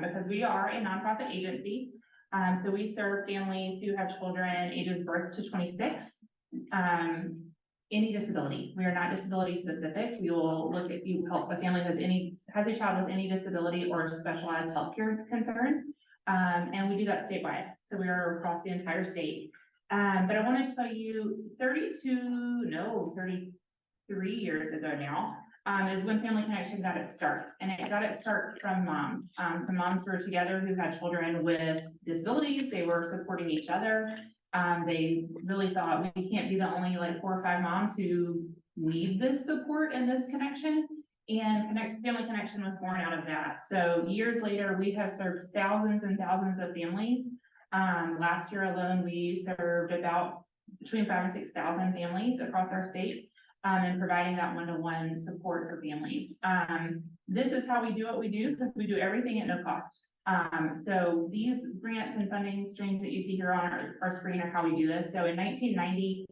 because we are a nonprofit agency. So we serve families who have children ages birth to 26. Any disability. We are not disability specific. We will look at you help a family has a child with any disability or specialized healthcare concern. And we do that statewide. So we are across the entire state. But I want to tell you 33 years ago now, is when Family Connection got its start. And it got its start from moms. Some moms were together who had children with disabilities. They were supporting each other. They really thought we can't be the only like 4 or 5 moms who need this support and this connection. And Family Connection was born out of that. So years later, we have served thousands and thousands of families. Last year alone, we served about between 5,000 and 6,000 families across our state, and providing that one-to-one support for families. This is how we do what we do, because we do everything at no cost. So these grants and funding streams that you see here on our screen are how we do this. So in 1990,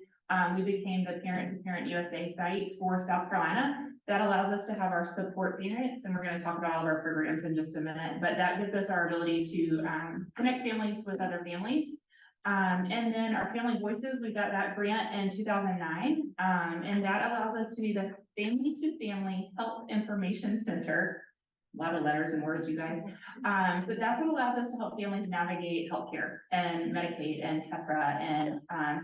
we became the Parent to Parent USA site for South Carolina. That allows us to have our support parents, and we're going to talk about all of our programs in just a minute, but that gives us our ability to connect families with other families. And then our Family Voices, we got that grant in 2009, and that allows us to be the Family to Family Health Information Center. A lot of letters and words, you guys. But that's what allows us to help families navigate healthcare and Medicaid and TEFRA and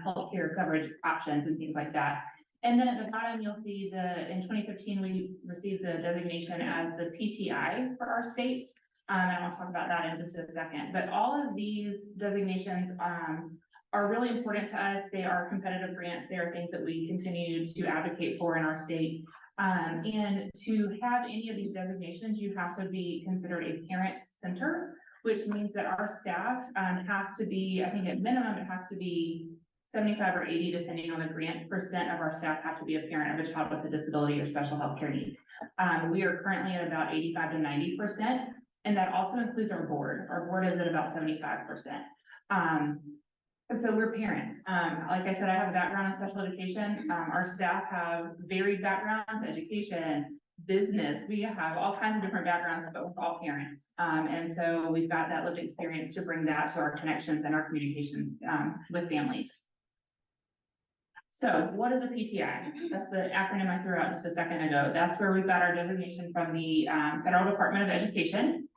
healthcare coverage options and things like that. And then at the bottom, you'll see in 2015, we received the designation as the PTI for our state. And I'll talk about that in just a second. But all of these designations are really important to us. They are competitive grants. They are things that we continue to advocate for in our state. And to have any of these designations, you have to be considered a parent center, which means that our staff has to be, I think at minimum, it has to be 75 or 80, depending on the grant, percent of our staff have to be a parent of a child with a disability or special health care need. We are currently at about 85 to 90%. And that also includes our board. Our board is at about 75%. And so we're parents. Like I said, I have a background in special education. Our staff have varied backgrounds, education, business. We have all kinds of different backgrounds, but we're all parents. And so we've got that lived experience to bring that to our connections and our communications with families. So what is a PTI? That's the acronym I threw out just a second ago. That's where we've got our designation from the Federal Department of Education.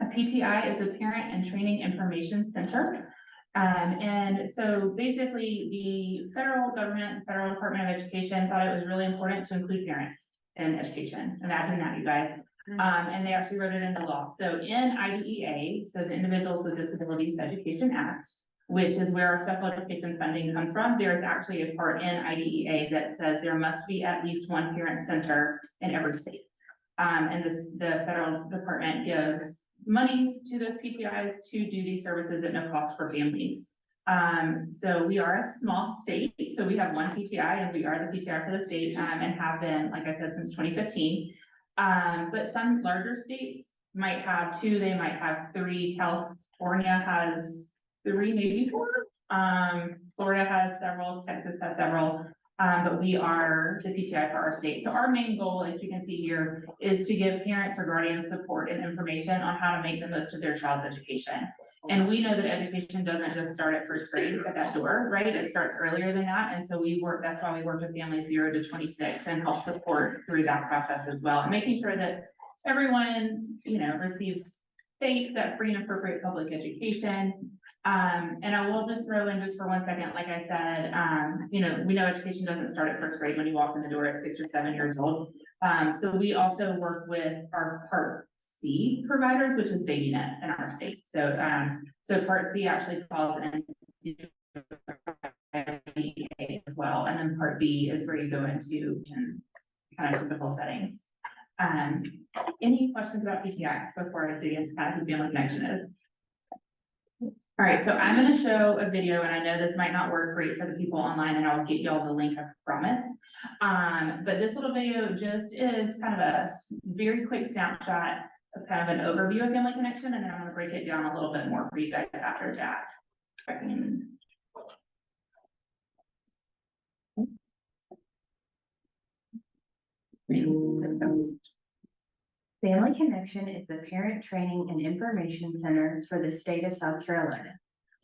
A PTI is the Parent and Training Information Center. And so basically the federal government, Federal Department of Education thought it was really important to include parents in education. Imagine that, you guys. And they actually wrote it into law. So in IDEA, so the Individuals with Disabilities Education Act, which is where our special education funding comes from, there is actually a part in IDEA that says there must be at least one parent center in every state. And the federal department gives monies to those PTIs to do these services at no cost for families. So we are a small state, so we have one PTI and we are the PTI for the state and have been, like I said, since 2015. But some larger states might have 2, they might have 3. California has 3, maybe 4. Florida has several, Texas has several. But we are the PTI for our state. So our main goal, as you can see here, is to give parents or guardians support and information on how to make the most of their child's education. And we know that education doesn't just start at first grade at that door, right? It starts earlier than that. And so that's why we work with families 0 to 26 and help support through that process as well. And making sure that everyone, receives safe, that free and appropriate public education. And I will just throw in just for 1 second, like I said, we know education doesn't start at first grade when you walk in the door at 6 or 7 years old. So we also work with our Part C providers, which is BabyNet in our state. So Part C actually falls in as well. And then Part B is where you go into kind of typical settings. Any questions about PTI before I dig into kind of who Family Connection is? All right, so I'm going to show a video, and I know this might not work great for the people online, and I'll get y'all the link, I promise. But this little video just is kind of a very quick snapshot of kind of an overview of Family Connection, and then I'm going to break it down a little bit more for you guys after that. Family Connection is the parent training and information center for the state of South Carolina.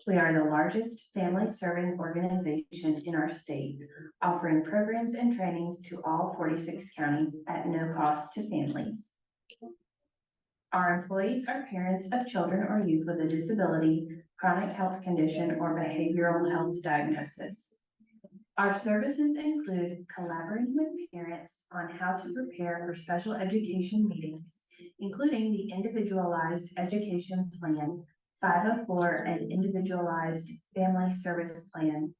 We are the largest family serving organization in our state, offering programs and trainings to all 46 counties at no cost to families. Our employees are parents of children or youth with a disability, chronic health condition, or behavioral health diagnosis. Our services include collaborating with parents on how to prepare for special education meetings, including the Individualized Education Plan, 504, and Individualized Family Service Plan.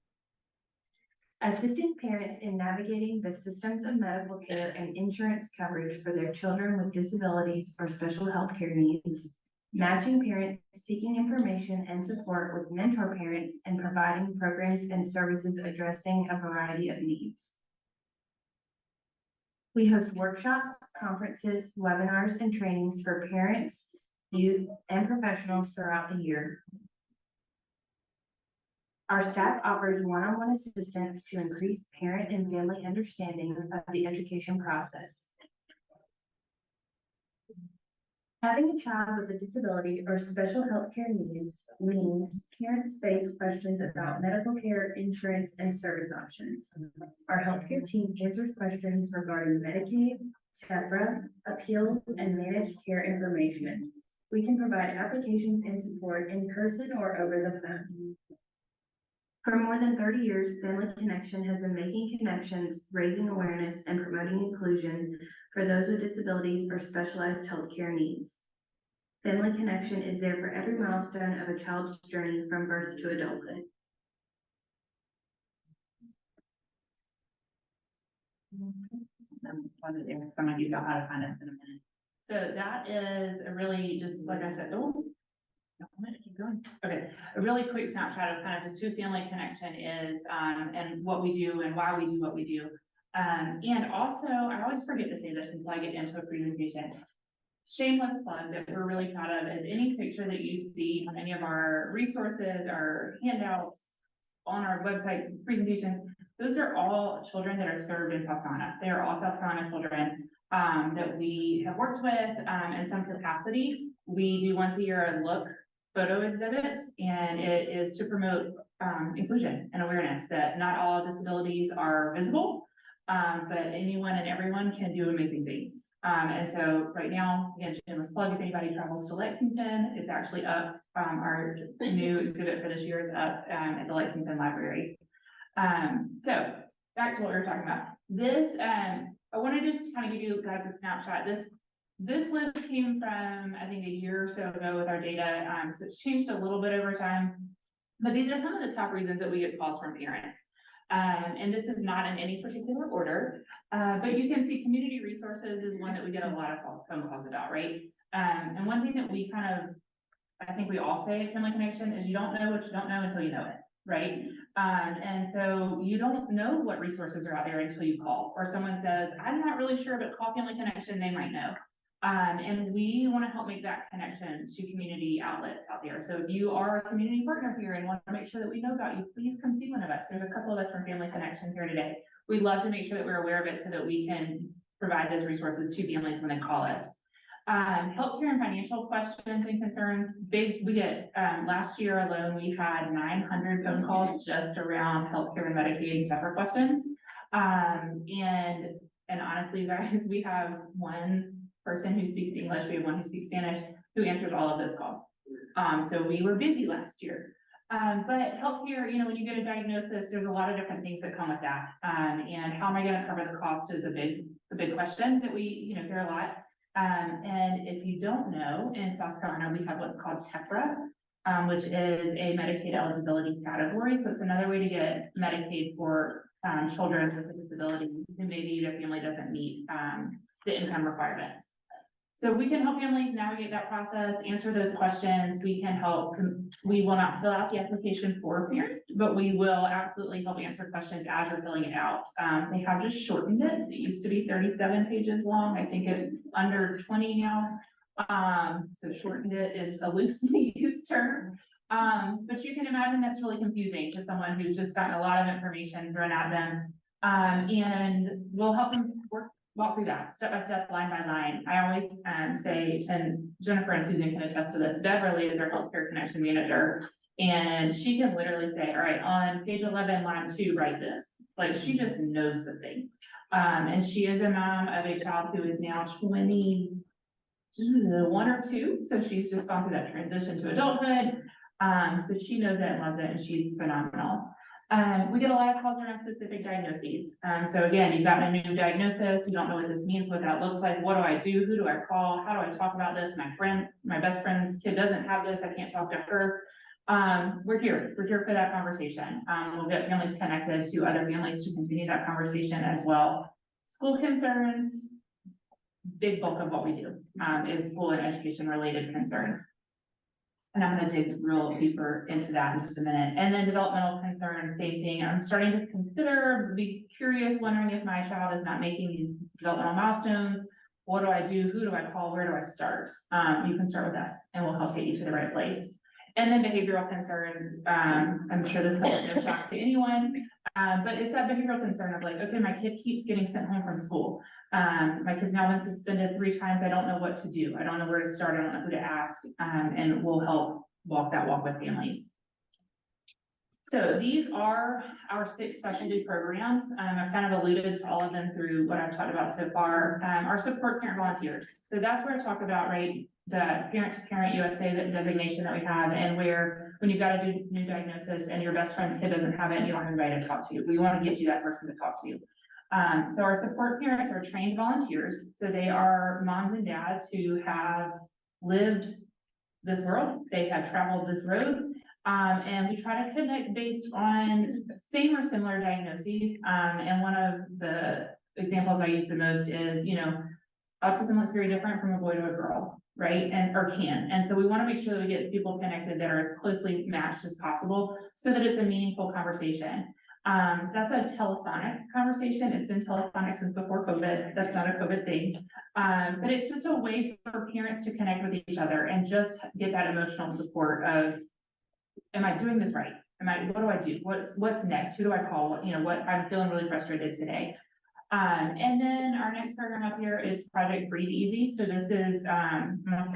Assisting parents in navigating the systems of medical care and insurance coverage for their children with disabilities or special health care needs. Matching parents seeking information and support with mentor parents and providing programs and services addressing a variety of needs. We host workshops, conferences, webinars, and trainings for parents, youth, and professionals throughout the year. Our staff offers one-on-one assistance to increase parent and family understanding of the education process. Having a child with a disability or special health care needs means parents face questions about medical care, insurance, and service options. Our healthcare team answers questions regarding Medicaid, TEPRA, appeals, and managed care information. We can provide applications and support in person or over the phone. For more than 30 years, Family Connection has been making connections, raising awareness, and promoting inclusion for those with disabilities or specialized healthcare needs. Family Connection is there for every milestone of a child's journey from birth to adulthood. Some of you know how to find us in a minute. So that is a really, just like I said, I'm gonna keep going. Okay, a really quick snapshot of kind of just who Family Connection is, and what we do and why we do what we do. And also, I always forget to say this until I get into a presentation. Shameless plug that we're really proud of is any picture that you see on any of our resources, our handouts, on our websites, presentations, those are all children that are served in South Carolina. They are all South Carolina children that we have worked with in some capacity. We do once a year a look photo exhibit, and it is to promote inclusion and awareness that not all disabilities are visible, but anyone and everyone can do amazing things. And so right now, again, shameless plug, if anybody travels to Lexington, it's actually up. Our new exhibit for this year is up at the Lexington Library. So back to what we were talking about. This, I want to just kind of give you guys a snapshot. This list came from, I think, a year or so ago with our data. So it's changed a little bit over time, but these are some of the top reasons that we get calls from parents. And this is not in any particular order, but you can see community resources is one that we get a lot of phone calls about, right? And one thing that we kind of, I think we all say at Family Connection is you don't know what you don't know until you know it, right? And so you don't know what resources are out there until you call, or someone says, I'm not really sure, but call Family Connection, they might know. And we want to help make that connection to community outlets out there. So if you are a community partner here and want to make sure that we know about you, please come see one of us. There's a couple of us from Family Connection here today. We'd love to make sure that we're aware of it so that we can provide those resources to families when they call us. Healthcare and financial questions and concerns, we get, last year alone, we had 900 phone calls just around healthcare and Medicaid and TEPRA questions. And honestly, you guys, we have one person who speaks English, we have one who speaks Spanish, who answers all of those calls. So we were busy last year. But healthcare, you know, when you get a diagnosis, there's a lot of different things that come with that. And how am I going to cover the cost is a big question that we, you know, hear a lot. And if you don't know, in South Carolina, we have what's called TEPRA, which is a Medicaid eligibility category. So it's another way to get Medicaid for children with a disability who maybe their family doesn't meet the income requirements. So we can help families navigate that process, answer those questions. We can help, we will not fill out the application for parents, but we will absolutely help answer questions as you're filling it out. They have just shortened it. It used to be 37 pages long. I think it's under 20 now. So shortened it is a loosely used term. But you can imagine that's really confusing to someone who's just gotten a lot of information thrown at them. And we'll help them work walk through that step by step, line by line. I always say, and Jennifer and Susan can attest to this, Beverly is our healthcare connection manager. And she can literally say, all right, on page 11, line 2, write this. Like, she just knows the thing. And she is a mom of a child who is now 21 or 2. So she's just gone through that transition to adulthood. So she knows it and loves it, and she's phenomenal. We get a lot of calls around specific diagnoses. So again, you've got a new diagnosis, you don't know what this means, what that looks like, what do I do, who do I call, how do I talk about this? My best friend's kid doesn't have this, I can't talk to her. We're here for that conversation. We'll get families connected to other families to continue that conversation as well. School concerns, big bulk of what we do, is school and education related concerns. And I'm gonna dig real deeper into that in just a minute. And then developmental concerns, same thing. I'm starting to consider, be curious, wondering if my child is not making these developmental milestones. What do I do? Who do I call? Where do I start? You can start with us and we'll help get you to the right place. And then behavioral concerns, I'm sure this comes as no shock to anyone, but it's that behavioral concern of like, okay, my kid keeps getting sent home from school. My kid's now been suspended 3 times. I don't know what to do. I don't know where to start. I don't know who to ask, and we'll help walk that walk with families. So these are our 6 specialty programs. I've kind of alluded to all of them through what I've talked about so far. Our support parent volunteers. So that's where I talk about, right, the parent to parent USA, that designation that we have, and where when you've got a new diagnosis and your best friend's kid doesn't have it and you don't have anybody to talk to, we want to get you that person to talk to. So our support parents are trained volunteers. So they are moms and dads who have lived this world. They have traveled this road. And we try to connect based on same or similar diagnoses. And one of the examples I use the most is, you know, autism looks very different from a boy to a girl, right? Or can. And so we want to make sure that we get people connected that are as closely matched as possible so that it's a meaningful conversation. That's a telephonic conversation. It's been telephonic since before COVID. That's not a COVID thing. But it's just a way for parents to connect with each other and just get that emotional support of, am I doing this right? What do I do? What's next? Who do I call? What I'm feeling really frustrated today. And then our next program up here is Project Breathe Easy. So this is, I'm gonna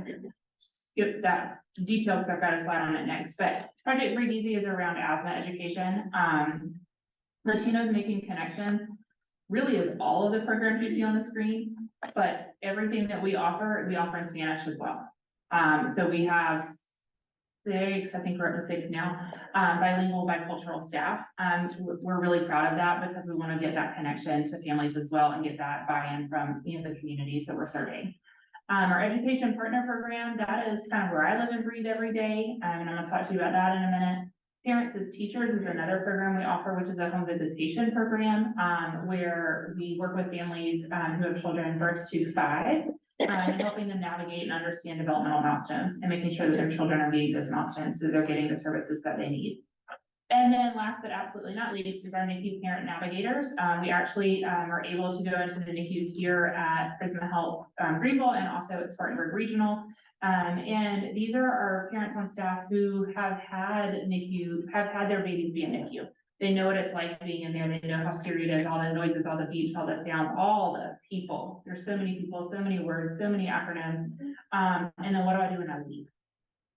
skip that detail because I've got a slide on it next, but Project Breathe Easy is around asthma education. Latinos Making Connections really is all of the programs you see on the screen, but everything that we offer in Spanish as well. So we have 6, I think we're up to 6 now, bilingual, bicultural staff. We're really proud of that because we want to get that connection to families as well and get that buy-in from the communities that we're serving. Our education partner program, that is kind of where I live and breathe every day. And I'm going to talk to you about that in a minute. Parents as Teachers is another program we offer, which is a home visitation program, where we work with families who have children birth to 5. And helping them navigate and understand developmental milestones and making sure that their children are meeting those milestones so they're getting the services that they need. And then last but absolutely not least is our NICU parent navigators. We actually are able to go into the NICUs here at Prisma Health Greenville and also at Spartanburg Regional. And these are our parents on staff who have had their babies be in NICU. They know what it's like being in there. They know how scary it is, all the noises, all the beeps, all the sounds, all the people. There's so many people, so many words, so many acronyms. And then what do I do when I leave?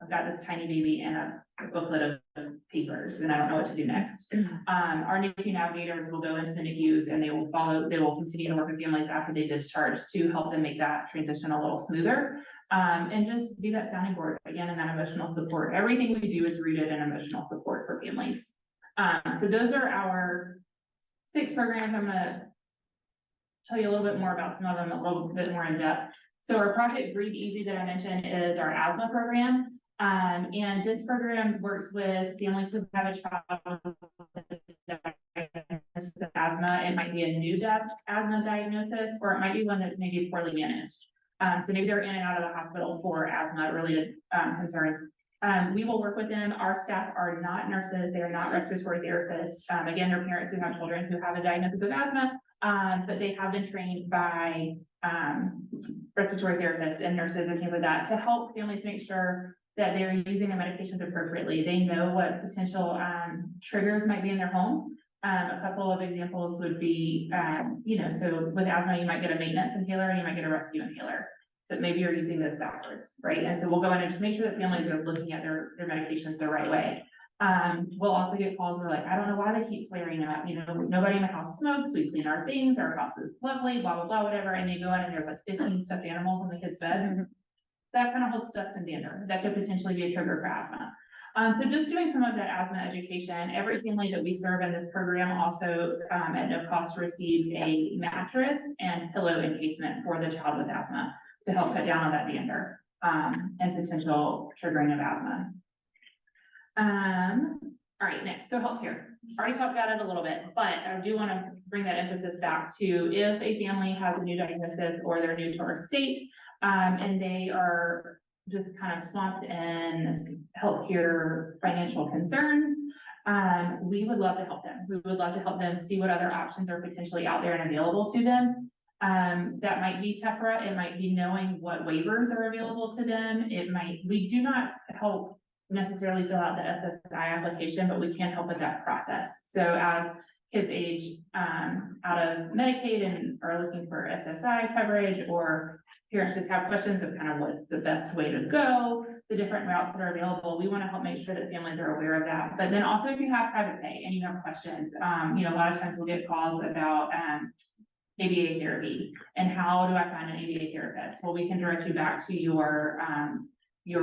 I've got this tiny baby and a booklet of papers and I don't know what to do next. Our NICU navigators will go into the NICUs and they will continue to work with families after they discharge to help them make that transition a little smoother. And just be that sounding board again, and that emotional support. Everything we do is rooted in emotional support for families. So those are our 6 programs. I'm gonna tell you a little bit more about some of them a little bit more in depth. So our Project Breathe Easy that I mentioned is our asthma program. And this program works with families who have a child with asthma. It might be a new asthma diagnosis, or it might be one that's maybe poorly managed. So maybe they're in and out of the hospital for asthma related concerns. We will work with them. Our staff are not nurses. They are not respiratory therapists. Again, they're parents who have children who have a diagnosis of asthma, but they have been trained by respiratory therapists and nurses and things like that to help families make sure that they're using the medications appropriately. They know what potential triggers might be in their home. A couple of examples would be, so with asthma, you might get a maintenance inhaler and you might get a rescue inhaler. But maybe you're using those backwards, right? And so we'll go in and just make sure that families are looking at their medications the right way. We'll also get calls where like, I don't know why they keep flaring up, nobody in my house smokes, we clean our things, our house is lovely, blah, blah, blah, whatever, and they go in and there's like 15 stuffed animals on the kid's bed. That kind of holds dust and dander. That could potentially be a trigger for asthma. So just doing some of that asthma education. Every family that we serve in this program also, at no cost, receives a mattress and pillow encasement for the child with asthma to help cut down on that dander, and potential triggering of asthma. All right, next, so healthcare. Already talked about it a little bit, but I do want to bring that emphasis back to if a family has a new diagnosis or they're new to our state, and they are just kind of swamped in healthcare financial concerns, we would love to help them. We would love to help them see what other options are potentially out there and available to them. That might be TEFRA, it might be knowing what waivers are available to them. We do not help necessarily fill out the SSI application, but we can help with that process. So as kids age out of Medicaid and are looking for SSI coverage, or parents just have questions of kind of what's the best way to go, the different routes that are available, we want to help make sure that families are aware of that. But then also if you have private pay and you have questions, a lot of times we'll get calls about ABA therapy and how do I find an ABA therapist? Well, we can direct you back to your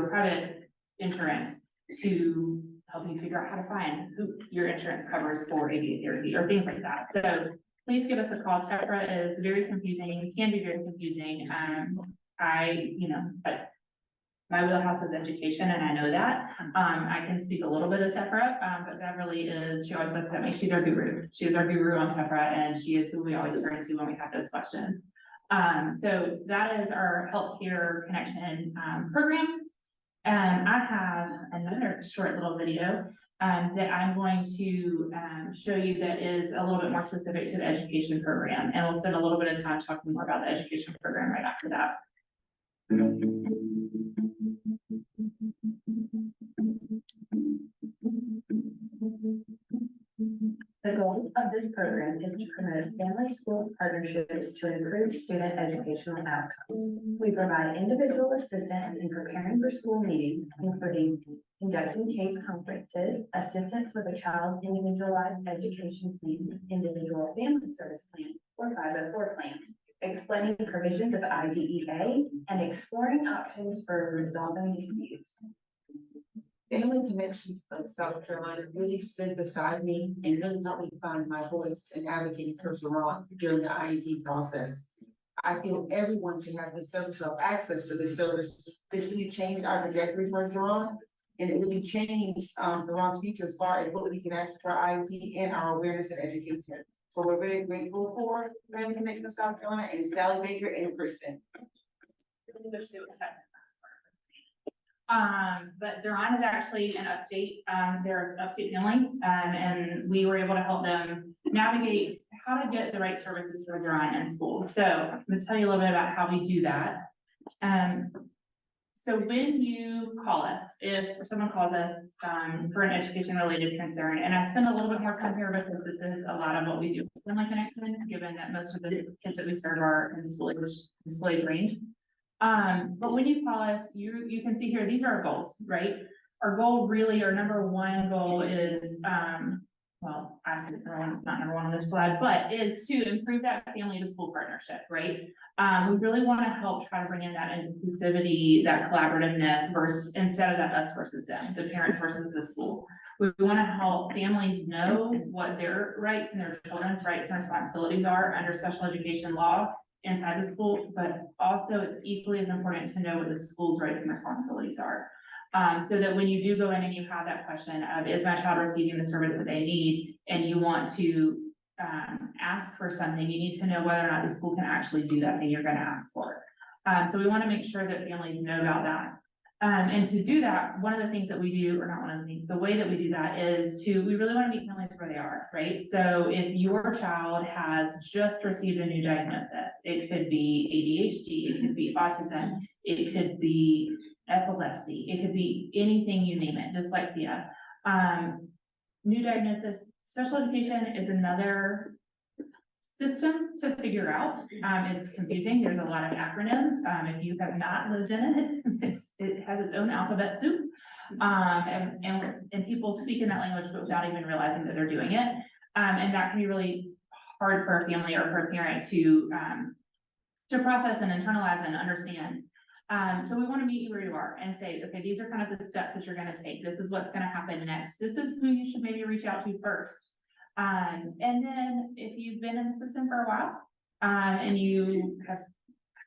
private insurance to help you figure out how to find who your insurance covers for ABA therapy or things like that. So please give us a call. TEFRA is very confusing, can be very confusing. But my wheelhouse is education and I know that. I can speak a little bit of TEFRA, but Beverly she always says that she's our guru. She is our guru on TEFRA and she is who we always turn to when we have those questions. So that is our healthcare connection program. And I have another short little video that I'm going to show you that is a little bit more specific to the education program. And we'll spend a little bit of time talking more about the education program right after that. The goal of this program is to promote family-school partnerships to improve student educational outcomes. We provide individual assistance in preparing for school meetings, including conducting case conferences, assistance with a child's individualized education plan, individual family service plan, or 504 plan, explaining provisions of IDEA, and exploring options for resolving disputes. Family Connections of South Carolina really stood beside me and really helped me find my voice in advocating for Vermont during the IEP process. I feel everyone should have this service, have access to this service. This really changed our trajectory for Vermont, and it really changed Vermont's future as far as what we can ask for IEP and our awareness and education. So we're very grateful for Family Connections of South Carolina and Sally Baker and Kristen. But Zoran is actually an upstate, they're an upstate family, and we were able to help them navigate how to get the right services for Zoran in school. So I'm going to tell you a little bit about how we do that. So when you call us, if someone calls us for an education related concern, and I spend a little bit more time here because this is a lot of what we do with Family Connection, given that most of the kids that we serve are in the school age range. But when you call us, you can see here, these are our goals, right? Our goal really, our number one goal is, well, I said number one, it's not number one on this slide, but is to improve that family to school partnership, right? We really want to help try to bring in that inclusivity, that collaborativeness instead of that us versus them, the parents versus the school. We want to help families know what their rights and their children's rights and responsibilities are under special education law inside the school, but also it's equally as important to know what the school's rights and responsibilities are. So that when you do go in and you have that question of, is my child receiving the service that they need, and you want to ask for something, you need to know whether or not the school can actually do that thing you're going to ask for. So we want to make sure that families know about that. And to do that, one of the things that we do, or not one of the things, the way that we do that is we really want to meet families where they are, right? So if your child has just received a new diagnosis, it could be ADHD, it could be autism, it could be epilepsy, it could be anything, you name it, dyslexia. New diagnosis, special education is another system to figure out. It's confusing. There's a lot of acronyms. If you have not lived in it, it has its own alphabet soup. And people speak in that language, but without even realizing that they're doing it. And that can be really hard for a family or for a parent to process and internalize and understand. So we want to meet you where you are and say, okay, these are kind of the steps that you're going to take. This is what's going to happen next. This is who you should maybe reach out to first. And then if you've been in the system for a while, and you have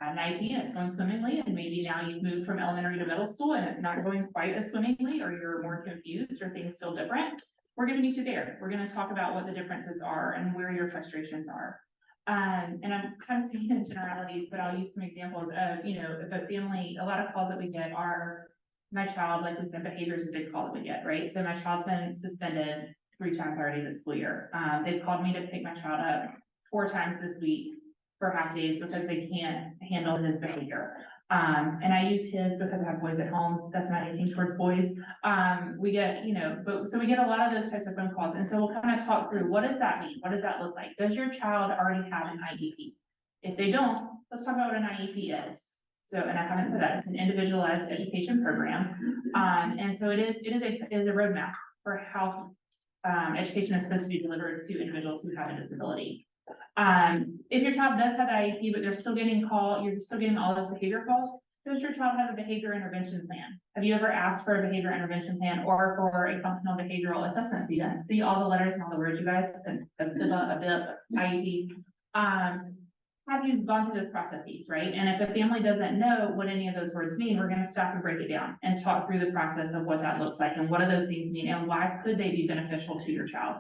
had an IEP and it's going swimmingly, and maybe now you've moved from elementary to middle school and it's not going quite as swimmingly, or you're more confused or things feel different, we're going to meet you there. We're going to talk about what the differences are and where your frustrations are. And I'm kind of speaking in generalities, but I'll use some examples of, you know, if a family, a lot of calls that we get are, my child, like we said, behavior is a big call that we get, right? So my child's been suspended 3 times already this school year. They've called me to pick my child up 4 times this week for half days because they can't handle his behavior. And I use his because I have boys at home. That's not anything towards boys. We get, you know, so we get a lot of those types of phone calls. And so we'll kind of talk through, what does that mean? What does that look like? Does your child already have an IEP? If they don't, let's talk about what an IEP is. So, and I haven't said that, it's an individualized education program. And so it is a roadmap for how education is supposed to be delivered to individuals who have a disability. If your child does have the IEP, but they're still getting you're still getting all those behavior calls, does your child have a behavior intervention plan? Have you ever asked for a behavior intervention plan or for a functional behavioral assessment to be done? See all the letters and all the words, you guys, IEP. Have you gone through those processes, right? And if a family doesn't know what any of those words mean, we're going to stop and break it down and talk through the process of what that looks like and what do those things mean and why could they be beneficial to your child.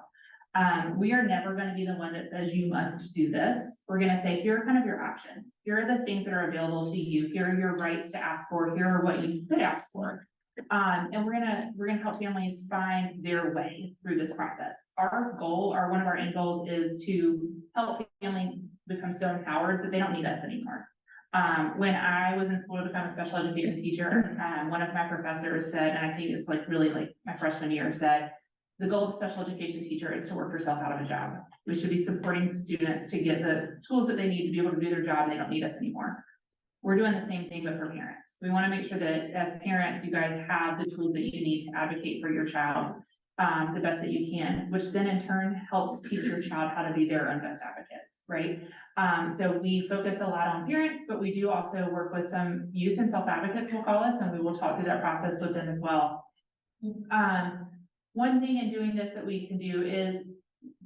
We are never going to be the one that says you must do this. We're going to say, here are kind of your options. Here are the things that are available to you. Here are your rights to ask for. Here are what you could ask for. And we're gonna help families find their way through this process. Our goal, or one of our end goals, is to help families become so empowered that they don't need us anymore. When I was in school to become a special education teacher, one of my professors said, and I think it's like really like my freshman year, said, the goal of a special education teacher is to work yourself out of a job. We should be supporting students to get the tools that they need to be able to do their job, and they don't need us anymore. We're doing the same thing, but for parents. We want to make sure that as parents, you guys have the tools that you need to advocate for your child the best that you can, which then in turn helps teach your child how to be their own best advocates, right? So we focus a lot on parents, but we do also work with some youth and self-advocates, we'll call us, and we will talk through that process with them as well. One thing in doing this that we can do is,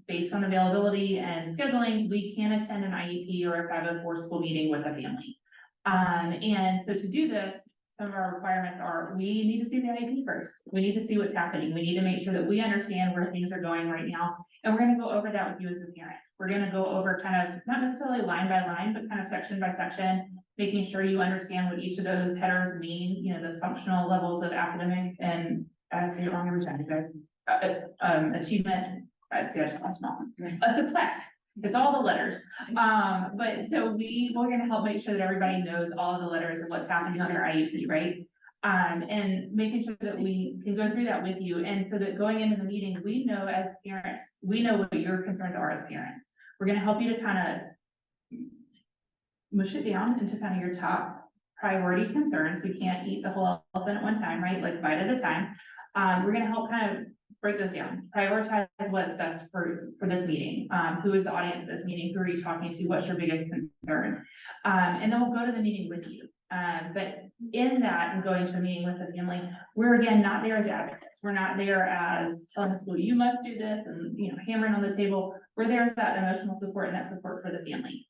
based on availability and scheduling, we can attend an IEP or a 504 school meeting with a family. And so to do this, some of our requirements are, we need to see the IEP first. We need to see what's happening. We need to make sure that we understand where things are going right now. And we're going to go over that with you as the parent. We're going to go over kind of, not necessarily line by line, but kind of section by section, making sure you understand what each of those headers mean, you know, the functional levels of academic, and I say it wrong every time, you guys, achievement, I just lost them all. It's a plaque. It's all the letters. But so we're going to help make sure that everybody knows all of the letters and what's happening on their IEP, right? And making sure that we can go through that with you. And so that going into the meeting, we know as parents, we know what your concerns are as parents. We're going to help you to kind of mush it down into kind of your top priority concerns. We can't eat the whole elephant at one time, right? Like bite at a time. We're going to help kind of break those down, prioritize what's best for this meeting. Who is the audience of this meeting? Who are you talking to? What's your biggest concern? And then we'll go to the meeting with you. But in that and going to a meeting with the family, we're again not there as advocates. We're not there as telling the school, you must do this, and you know, hammering on the table. We're there as that emotional support and that support for the family.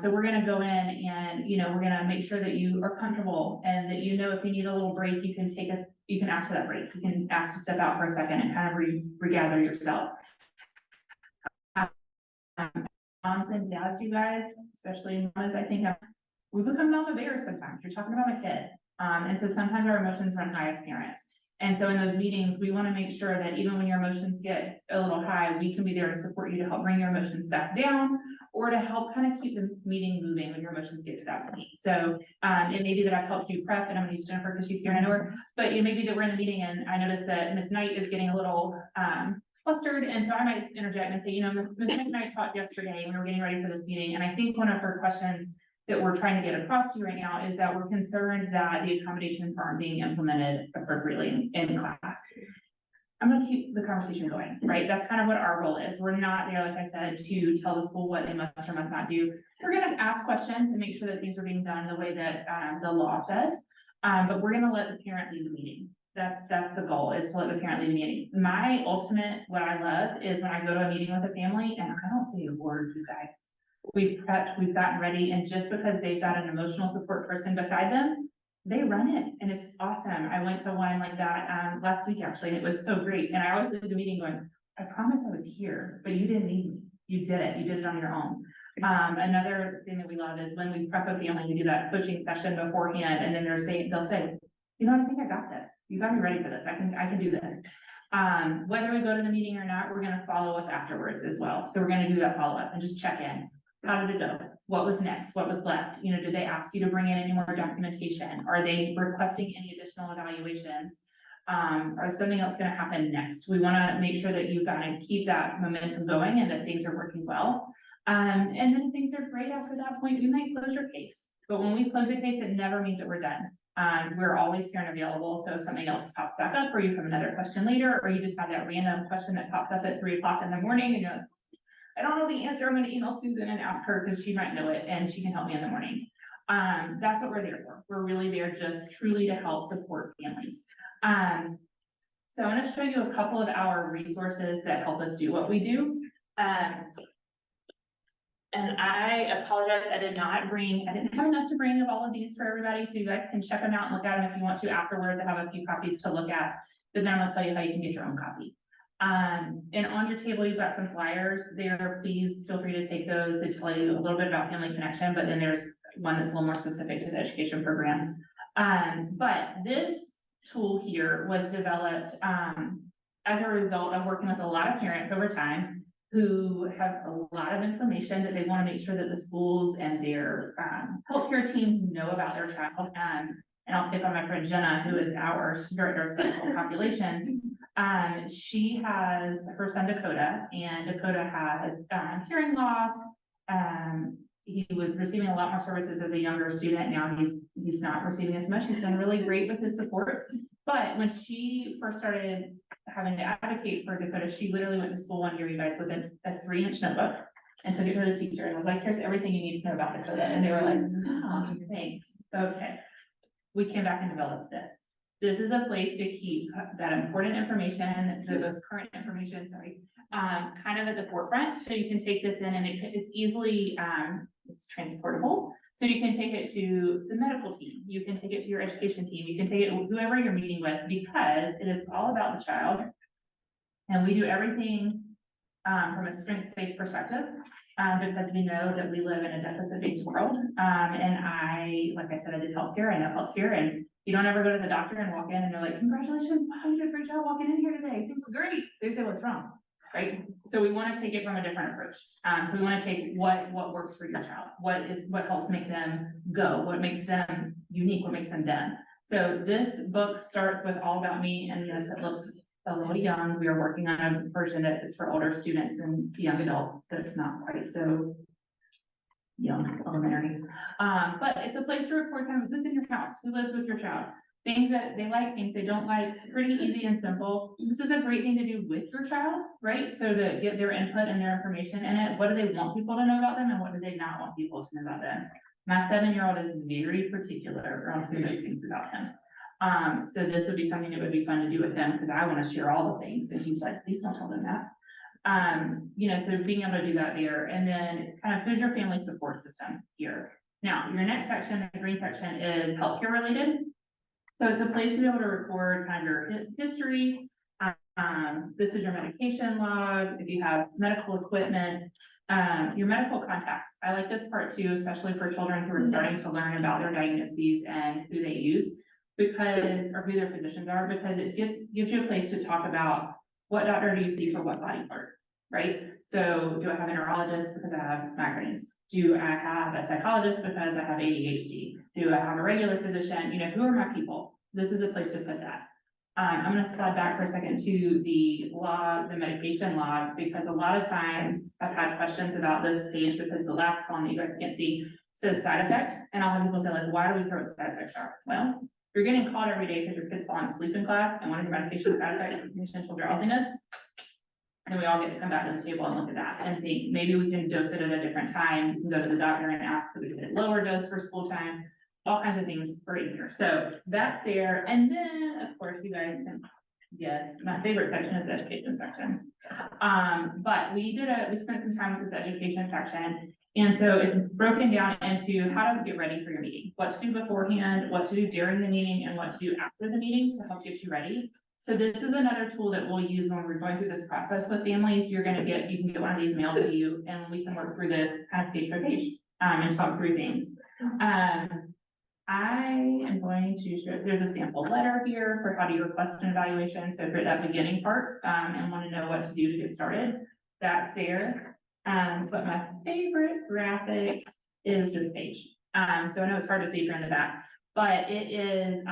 So we're going to go in and, you know, we're going to make sure that you are comfortable and that, you know, if you need a little break, you can ask for that break. You can ask to step out for a second and kind of regather yourself. Moms and dads, you guys, especially mamas, I think we become mama bears sometimes. You're talking about a kid. And so sometimes our emotions run high as parents. And so in those meetings, we want to make sure that even when your emotions get a little high, we can be there to support you to help bring your emotions back down, or to help kind of keep the meeting moving when your emotions get to that point. So it may be that I've helped you prep, and I'm going to use Jennifer because she's here and I know her, but it may be that we're in the meeting and I noticed that Miss Knight is getting a little flustered, and so I might interject and say, you know, Ms. Smith and I talked yesterday, and we were getting ready for this meeting, and I think one of her questions that we're trying to get across to you right now is that we're concerned that the accommodations aren't being implemented appropriately in class. I'm gonna keep the conversation going, right? That's kind of what our role is. We're not there, like I said, to tell the school what they must or must not do. We're gonna ask questions and make sure that things are being done the way that the law says. But we're gonna let the parent lead the meeting. That's the goal, is to let the parent lead the meeting. My ultimate, what I love is when I go to a meeting with a family and I don't say a word, you guys. We've prepped, we've gotten ready, and just because they've got an emotional support person beside them, they run it, and it's awesome. I went to one like that last week actually, and it was so great. And I always leave the meeting going, I promise I was here, but you didn't need me. You did it on your own. Another thing that we love is when we prep a family, we do that coaching session beforehand, and then they'll say, you know, I think I got this. You got me ready for this. I can do this. Whether we go to the meeting or not, we're gonna follow up afterwards as well. So we're gonna do that follow-up and just check in. How did it go? What was next? What was left? You know, did they ask you to bring in any more documentation? Are they requesting any additional evaluations? Or is something else gonna happen next? We wanna make sure that you kind of keep that momentum going and that things are working well. And then if things are great after that point, we might close your case. But when we close a case, it never means that we're done. We're always here and available. So if something else pops back up, or you have another question later, or you just have that random question that pops up at 3 o'clock in the morning, and you know, I don't know the answer, I'm gonna email Susan and ask her because she might know it and she can help me in the morning. That's what we're there for. We're really there just truly to help support families. So I'm gonna show you a couple of our resources that help us do what we do. And I apologize, I didn't have enough to bring of all of these for everybody, so you guys can check them out and look at them if you want to afterwards. I have a few copies to look at, but then I'm gonna tell you how you can get your own copy. And on your table, you've got some flyers there. Please feel free to take those. They tell you a little bit about Family Connection, but then there's one that's a little more specific to the education program. But this tool here was developed as a result of working with a lot of parents over time who have a lot of information that they want to make sure that the schools and their healthcare teams know about their child. And I'll pick on my friend Jenna, who is our director of special populations. She has her son Dakota, and Dakota has hearing loss. He was receiving a lot more services as a younger student. Now he's not receiving as much. He's done really great with his supports. But when she first started having to advocate for Dakota, she literally went to school one year, you guys, with a 3-inch notebook and took it to the teacher and was like, here's everything you need to know about Dakota. And they were like, oh, thanks. Okay. We came back and developed this. This is a place to keep that important information, those current information, kind of at the forefront. So you can take this in and it's easily, it's transportable. So you can take it to the medical team. You can take it to your education team. You can take it to whoever you're meeting with, because it is all about the child. And we do everything from a strengths-based perspective, because we know that we live in a deficit-based world. And like I said, I did healthcare. I know healthcare, and you don't ever go to the doctor and walk in and they're like, congratulations, wow, you did a great job walking in here today. Things look great. They say, what's wrong? Right? So we want to take it from a different approach. So we want to take what works for your child, what helps make them go, what makes them unique, what makes them them. So this book starts with All About Me, and yes, it looks a little young. We are working on a version that is for older students and young adults that's not quite so young, elementary. But it's a place to record kind of who's in your house, who lives with your child, things that they like, things they don't like, pretty easy and simple. This is a great thing to do with your child, right? So to get their input and their information in it. What do they want people to know about them, and what do they not want people to know about them? My 7-year-old is very particular on who knows things about him. So this would be something that would be fun to do with him, because I want to share all the things, and he's like, please don't tell them that. You know, so being able to do that there, and then kind of who's your family support system here. Now, your next section, the green section, is healthcare related. So it's a place to be able to record kind of your history. This is your medication log. If you have medical equipment, your medical contacts. I like this part too, especially for children who are starting to learn about their diagnoses and who they use, or who their physicians are, because it gives you a place to talk about what doctor do you see for what body part, right? So do I have a neurologist because I have migraines? Do I have a psychologist because I have ADHD? Do I have a regular physician? You know, who are my people? This is a place to put that. I'm gonna slide back for a second to the log, the medication log, because a lot of times I've had questions about this page because the last column that you guys can't see says side effects, and I'll have people say like, why do we care what side effects are? Well, you're getting called every day because your kid's falling asleep in class, and one of your medication side effects is potential drowsiness. And we all get to come back to the table and look at that and think, maybe we can dose it at a different time, we can go to the doctor and ask if we can lower dose for school time, all kinds of things for in here. So that's there. And then, of course, you guys can, yes, my favorite section is the education section. But we spent some time with this education section. And so it's broken down into how to get ready for your meeting, what to do beforehand, what to do during the meeting, and what to do after the meeting to help get you ready. So this is another tool that we'll use when we're going through this process with families. You can get one of these mailed to you, and we can work through this kind of page by page, and talk through things. I am going to show, there's a sample letter here for how to request an evaluation. So for that beginning part, and want to know what to do to get started, that's there. But my favorite graphic is this page. So I know it's hard to see if you're in the back, but it is,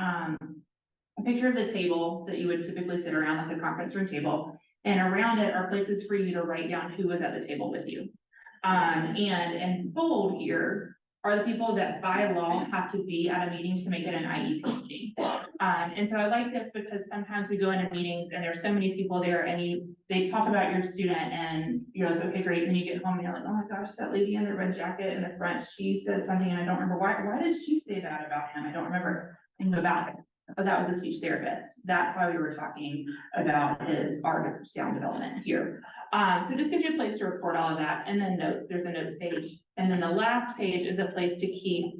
a picture of the table that you would typically sit around, like the conference room table, and around it are places for you to write down who was at the table with you. And in bold here are the people that by law have to be at a meeting to make it an IEP meeting. And so I like this because sometimes we go into meetings and there's so many people there and they talk about your student and you're like, okay, great. And then you get home and you're like, oh my gosh, that lady in the red jacket in the front, she said something and I don't remember why did she say that about him? I don't remember anything about it. But that was a speech therapist. That's why we were talking about his art sound development here. So just gives you a place to record all of that. And then notes, there's a notes page. And then the last page is a place to keep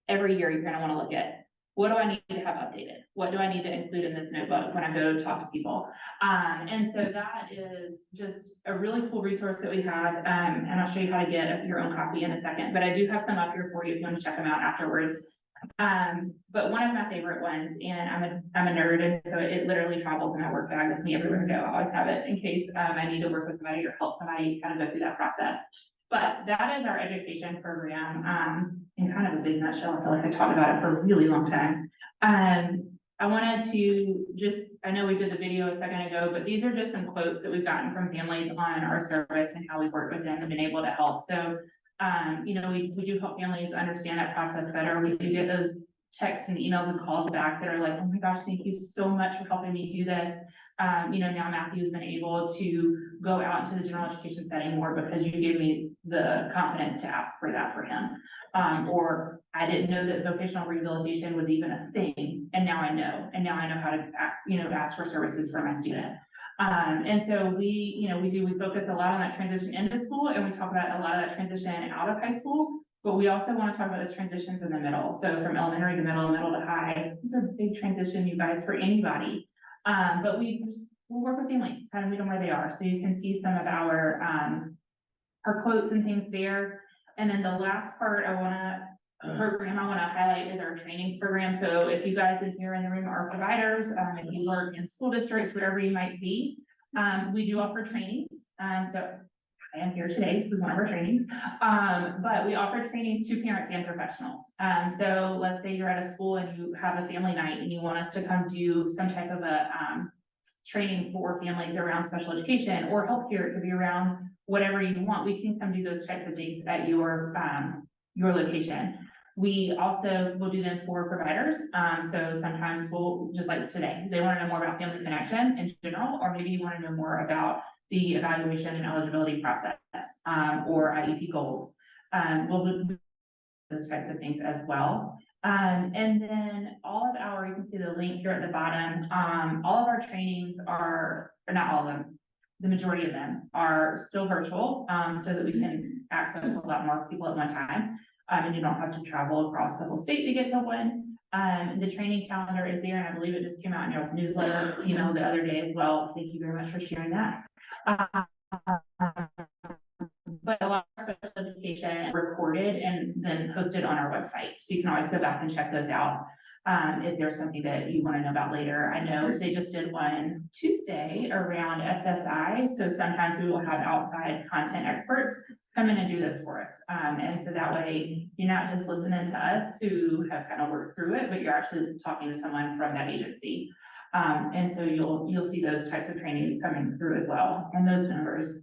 every year you're gonna wanna look at. What do I need to have updated? What do I need to include in this notebook when I go talk to people? And so that is just a really cool resource that we have. And I'll show you how to get your own copy in a second, but I do have some up here for you if you want to check them out afterwards. But one of my favorite ones, and I'm a nerd, and so it literally travels in my work bag with me everywhere I go. I always have it in case I need to work with somebody or help somebody kind of go through that process. But that is our education program, in kind of a big nutshell. I feel like I talked about it for a really long time. I wanted to I know we did the video a second ago, but these are just some quotes that we've gotten from families on our service and how we've worked with them and been able to help. So you know, we do help families understand that process better. We do get those texts and emails and calls back that are like, oh my gosh, thank you so much for helping me do this. You know, now Matthew's been able to go out into the general education setting more because you gave me the confidence to ask for that for him. Or I didn't know that vocational rehabilitation was even a thing, and now I know. And now I know how to, ask for services for my student. And so we focus a lot on that transition into school, and we talk about a lot of that transition out of high school, but we also want to talk about those transitions in the middle. So from elementary to middle to high, those are big transition, you guys, for anybody. But we'll work with families, kind of meet them where they are. So you can see some of our quotes and things there. And then the last part program I want to highlight is our trainings program. So if you guys in here in the room are providers, if you work in school districts, whatever you might be, we do offer trainings. So I am here today. This is one of our trainings. But we offer trainings to parents and professionals. So let's say you're at a school and you have a family night and you want us to come do some type of a training for families around special education or healthcare. It could be around whatever you want. We can come do those types of things at your location. We also will do them for providers. So sometimes we'll, just like today, they want to know more about family connection in general, or maybe you want to know more about the evaluation and eligibility process, or IEP goals. We'll do those types of things as well. And then you can see the link here at the bottom. All of our trainings or not all of them, the majority of them are still virtual, so that we can access a lot more people at one time. And you don't have to travel across the whole state to get to one. The training calendar is there, and I believe it just came out in your newsletter, the other day as well. Thank you very much for sharing that. But a lot of special education recorded and then posted on our website. So you can always go back and check those out. If there's something that you want to know about later. I know they just did one Tuesday around SSI. So sometimes we will have outside content experts come in and do this for us. And so that way you're not just listening to us who have kind of worked through it, but you're actually talking to someone from that agency. And so you'll see those types of trainings coming through as well. And those numbers,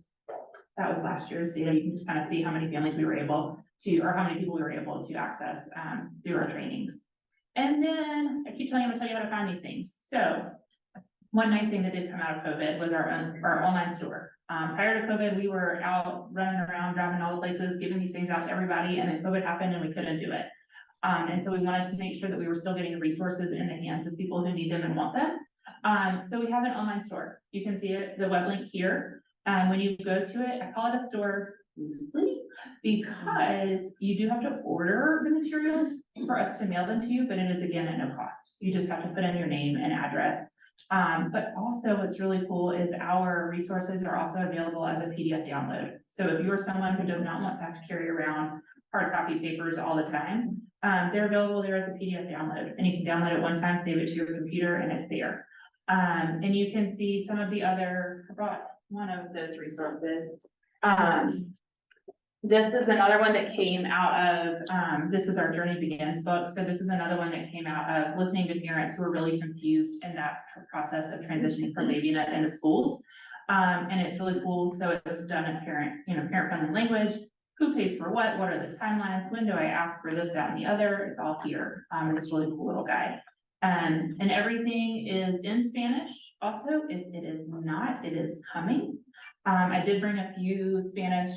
that was last year's data. You can just kind of see how many families we were able to, or how many people we were able to access through our trainings. And then I keep telling you, I'm gonna tell you how to find these things. So one nice thing that did come out of COVID was our online store. Prior to COVID, we were out running around, driving all the places, giving these things out to everybody, and then COVID happened and we couldn't do it. And so we wanted to make sure that we were still getting the resources in the hands of people who need them and want them. So we have an online store. You can see it, the web link here. When you go to it, I call it a store loosely because you do have to order the materials for us to mail them to you, but it is again at no cost. You just have to put in your name and address. But also what's really cool is our resources are also available as a PDF download. So if you are someone who does not want to have to carry around hard copy papers all the time, they're available there as a PDF download, and you can download it one time, save it to your computer, and it's there. And you can see some of the other, I brought one of those resources. This is another one that came out of, this is our Journey Begins book. So this is another one that came out of listening to parents who are really confused in that process of transitioning from baby net into schools. And it's really cool. So it's done in parent-friendly language. Who pays for what? What are the timelines? When do I ask for this, that, and the other? It's all here. And it's a really cool little guide. And everything is in Spanish. Also, if it is not, it is coming. I did bring a few Spanish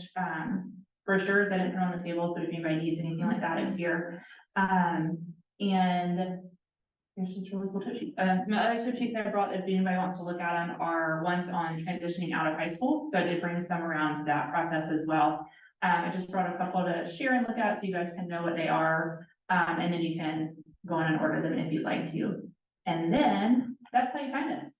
brochures. I didn't put on the tables, but if anybody needs anything like that, it's here. And there's just really cool tip sheets. Some other tip sheets I brought, if anybody wants to look at them, are ones on transitioning out of high school. So I did bring some around that process as well. I just brought a couple to share and look at so you guys can know what they are. And then you can go on and order them if you'd like to. And then that's how you find us.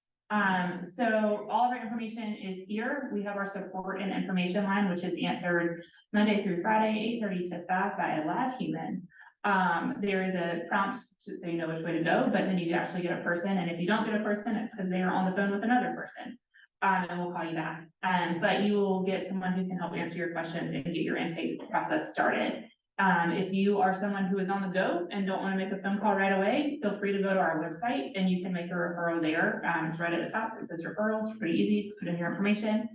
So all of our information is here. We have our support and information line, which is answered Monday through Friday, 8:30 to 5 by a live human. There is a prompt so you know which way to go, but then you actually get a person. And if you don't get a person, it's because they are on the phone with another person. And we'll call you back. But you will get someone who can help answer your questions and get your intake process started. If you are someone who is on the go and don't want to make a phone call right away, feel free to go to our website and you can make a referral there. It's right at the top. It says referrals, pretty easy, put in your information.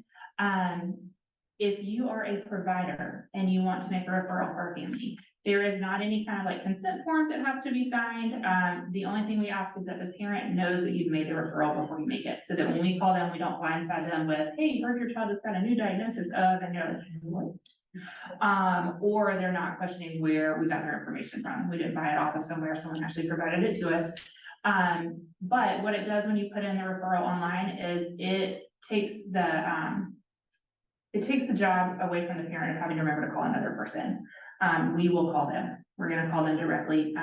If you are a provider and you want to make a referral for a family, there is not any kind of like consent form that has to be signed. The only thing we ask is that the parent knows that you've made the referral before you make it, so that when we call them, we don't blindside them with, hey, heard your child has got a new diagnosis of, and you're like, what? Or they're not questioning where we got their information from. We didn't buy it off of somewhere, someone actually provided it to us. But what it does when you put in the referral online is it takes the job away from the parent of having to remember to call another person. We will call them. We're going to call them directly.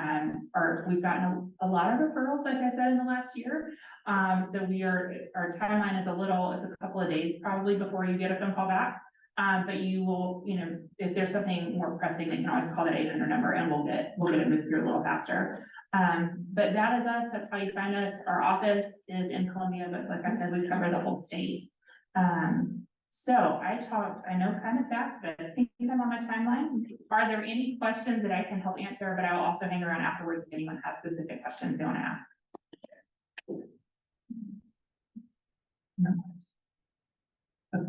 We've gotten a lot of referrals, like I said, in the last year. So our timeline is it's a couple of days probably before you get a phone call back. But you will, if there's something more pressing, they can always call that 800 number and we'll get it moved through a little faster. But that is us. That's how you find us. Our office is in Columbia, but like I said, we cover the whole state. So I talked, I know kind of fast, but I think I'm on my timeline. Are there any questions that I can help answer? But I will also hang around afterwards if anyone has specific questions they want to ask. No questions. Okay.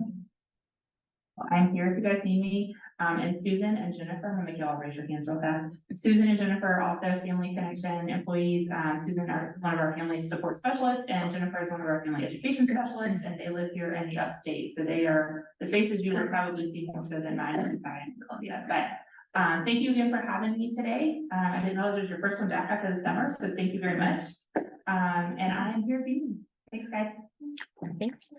Well, I'm here if you guys need me. And Susan and Jennifer, I'm gonna make you all raise your hands real fast. Susan and Jennifer are also Family Connection employees. Susan is one of our family support specialists, and Jennifer is one of our family education specialists, and they live here in the upstate. So they are the faces you will probably see more so than mine inside in Columbia. But thank you again for having me today. I didn't know it was your first one back after the summer, so thank you very much. And I am here for you. Thanks, guys. Thanks.